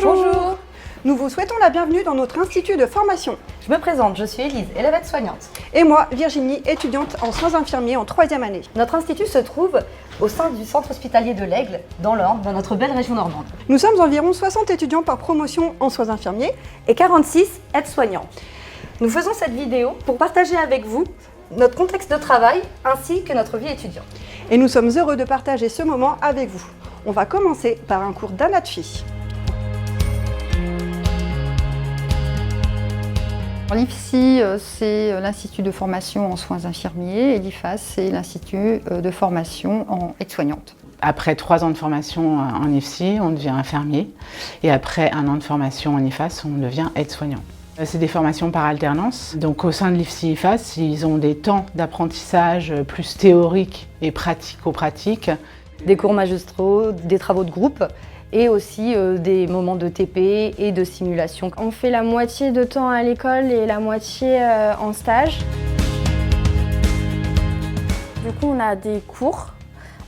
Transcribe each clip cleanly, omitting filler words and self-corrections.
Bonjour. Nous vous souhaitons la bienvenue dans notre institut de formation. Je me présente, je suis Élise, élève aide-soignante. Et moi, Virginie, étudiante en soins infirmiers en 3e année. Notre institut se trouve au sein du centre hospitalier de l'Aigle, dans l'Orne, dans notre belle région normande. Nous sommes environ 60 étudiants par promotion en soins infirmiers et 46 aides-soignants. Nous faisons cette vidéo pour partager avec vous notre contexte de travail ainsi que notre vie étudiante. Et nous sommes heureux de partager ce moment avec vous. On va commencer par un cours d'anatomie. L'IFSI, c'est l'Institut de formation en soins infirmiers et l'IFAS, c'est l'Institut de formation en aide-soignante. Après 3 ans de formation en IFSI, on devient infirmier et après 1 an de formation en IFAS, on devient aide-soignant. C'est des formations par alternance. Donc au sein de l'IFSI-IFAS, ils ont des temps d'apprentissage plus théoriques et pratico-pratiques. Des cours magistraux, des travaux de groupe et aussi des moments de TP et de simulation. On fait la moitié de temps à l'école et la moitié en stage. Du coup, on a des cours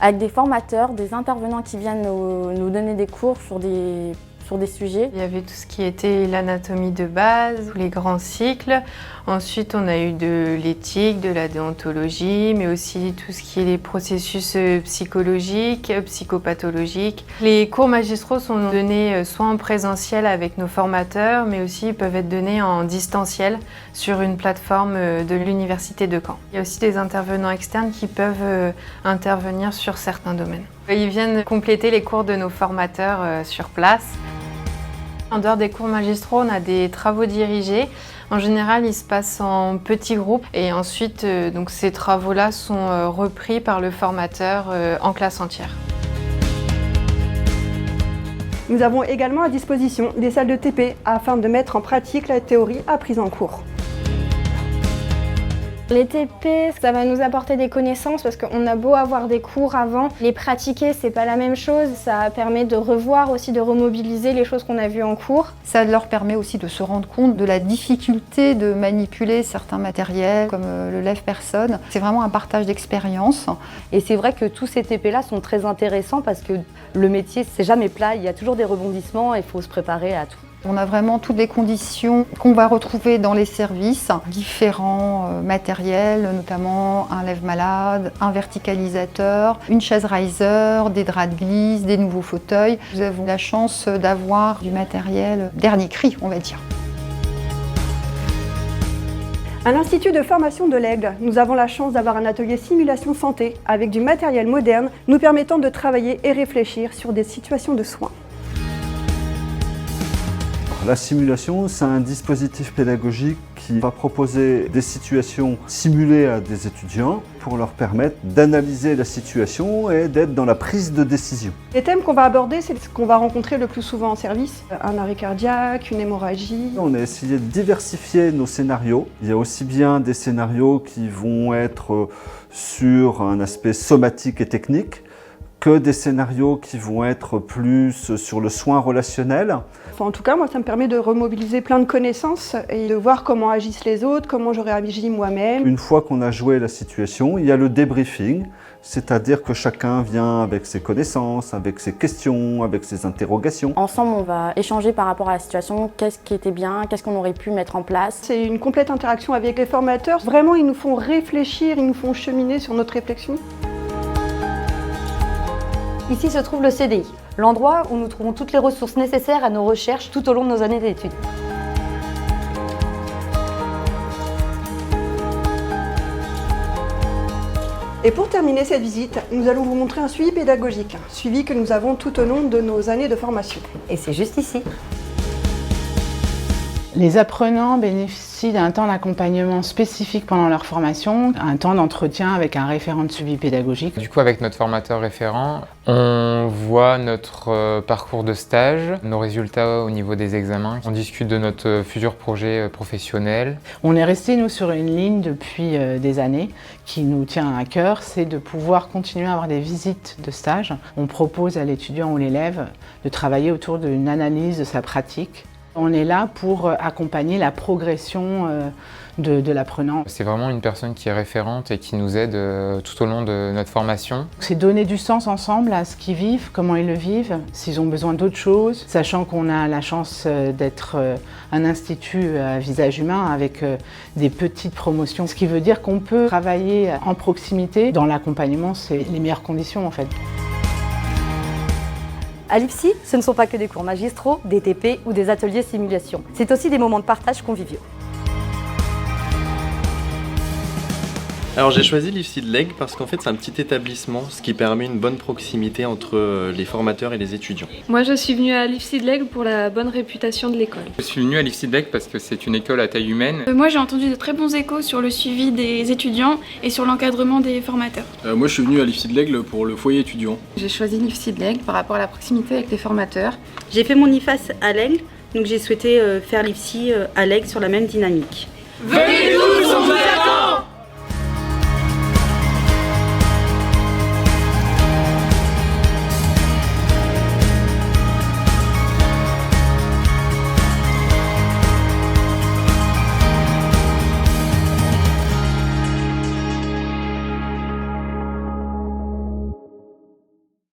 avec des formateurs, des intervenants qui viennent nous donner des cours sur des sujets. Il y avait tout ce qui était l'anatomie de base, les grands cycles. Ensuite, on a eu de l'éthique, de la déontologie, mais aussi tout ce qui est les processus psychologiques, psychopathologiques. Les cours magistraux sont donnés soit en présentiel avec nos formateurs, mais aussi peuvent être donnés en distanciel sur une plateforme de l'Université de Caen. Il y a aussi des intervenants externes qui peuvent intervenir sur certains domaines. Ils viennent compléter les cours de nos formateurs sur place. En dehors des cours magistraux, on a des travaux dirigés. En général, ils se passent en petits groupes et ensuite, donc ces travaux-là sont repris par le formateur en classe entière. Nous avons également à disposition des salles de TP afin de mettre en pratique la théorie apprise en cours. Les TP, ça va nous apporter des connaissances parce qu'on a beau avoir des cours avant, les pratiquer, c'est pas la même chose. Ça permet de revoir aussi, de remobiliser les choses qu'on a vues en cours. Ça leur permet aussi de se rendre compte de la difficulté de manipuler certains matériels comme le lève-personne. C'est vraiment un partage d'expérience. Et c'est vrai que tous ces TP-là sont très intéressants parce que le métier, c'est jamais plat, il y a toujours des rebondissements et il faut se préparer à tout. On a vraiment toutes les conditions qu'on va retrouver dans les services, différents matériels, notamment un lève-malade, un verticalisateur, une chaise riser, des draps de glisse, des nouveaux fauteuils. Nous avons la chance d'avoir du matériel dernier cri, on va dire. À l'Institut de formation de l'Aigle, nous avons la chance d'avoir un atelier simulation santé avec du matériel moderne nous permettant de travailler et réfléchir sur des situations de soins. La simulation, c'est un dispositif pédagogique qui va proposer des situations simulées à des étudiants pour leur permettre d'analyser la situation et d'être dans la prise de décision. Les thèmes qu'on va aborder, c'est ce qu'on va rencontrer le plus souvent en service. Un arrêt cardiaque, une hémorragie. On a essayé de diversifier nos scénarios. Il y a aussi bien des scénarios qui vont être sur un aspect somatique et technique, que des scénarios qui vont être plus sur le soin relationnel. Enfin, en tout cas, moi, ça me permet de remobiliser plein de connaissances et de voir comment agissent les autres, comment j'aurais agi moi-même. Une fois qu'on a joué la situation, il y a le débriefing, c'est-à-dire que chacun vient avec ses connaissances, avec ses questions, avec ses interrogations. Ensemble, on va échanger par rapport à la situation, qu'est-ce qui était bien, qu'est-ce qu'on aurait pu mettre en place. C'est une complète interaction avec les formateurs. Vraiment, ils nous font réfléchir, ils nous font cheminer sur notre réflexion. Ici se trouve le CDI, l'endroit où nous trouvons toutes les ressources nécessaires à nos recherches tout au long de nos années d'études. Et pour terminer cette visite, nous allons vous montrer un suivi pédagogique, suivi que nous avons tout au long de nos années de formation. Et c'est juste ici. Les apprenants bénéficient d'un temps d'accompagnement spécifique pendant leur formation, un temps d'entretien avec un référent de suivi pédagogique. Du coup, avec notre formateur référent, on voit notre parcours de stage, nos résultats au niveau des examens. On discute de notre futur projet professionnel. On est resté, nous, sur une ligne depuis des années qui nous tient à cœur, c'est de pouvoir continuer à avoir des visites de stage. On propose à l'étudiant ou l'élève de travailler autour d'une analyse de sa pratique. On est là pour accompagner la progression de l'apprenant. C'est vraiment une personne qui est référente et qui nous aide tout au long de notre formation. C'est donner du sens ensemble à ce qu'ils vivent, comment ils le vivent, s'ils ont besoin d'autre chose, sachant qu'on a la chance d'être un institut à visage humain avec des petites promotions. Ce qui veut dire qu'on peut travailler en proximité. Dans l'accompagnement, c'est les meilleures conditions en fait. À l'IFSI, ce ne sont pas que des cours magistraux, des TP ou des ateliers simulation. C'est aussi des moments de partage conviviaux. Alors j'ai choisi l'IFSI de l'Aigle parce qu'en fait c'est un petit établissement, ce qui permet une bonne proximité entre les formateurs et les étudiants. Moi je suis venue à l'IFSI de l'Aigle pour la bonne réputation de l'école. Je suis venu à l'IFSI de l'Aigle parce que c'est une école à taille humaine. Moi j'ai entendu de très bons échos sur le suivi des étudiants et sur l'encadrement des formateurs. Moi je suis venu à l'IFSI de l'Aigle pour le foyer étudiant. J'ai choisi l'IFSI de l'Aigle par rapport à la proximité avec les formateurs. J'ai fait mon IFAS à l'Aigle, donc j'ai souhaité faire l'IFSI à l'Aigle sur la même dynamique. Venez